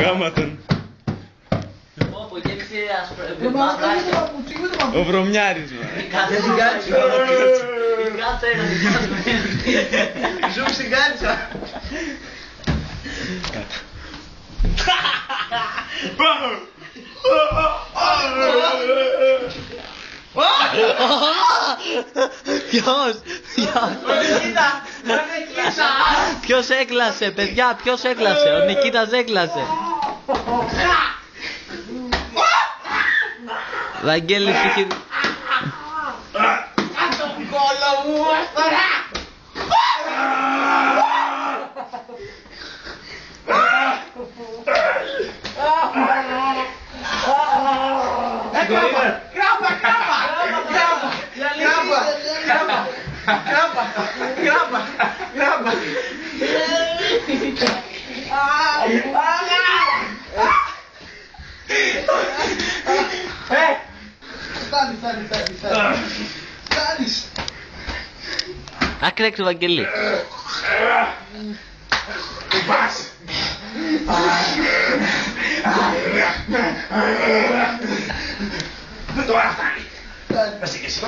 Γάμα τον. Όπου γέμισε άσπρο. Ο βρωμιάρισμα. Δεν την κάτσα. Ζούμε στην κάτσα. Ποιος έκλασε, παιδιά, ποιος έκλασε? Ο Νικήτας έκλασε. Βαγγέλης είχε... Κάτω τον κόλλο μου, τώρα! Γράπα! Φτάνεις! Άκρη έξω, Βαγγέλη. Πας! Τώρα φτάνει! Εσύ και εσύ,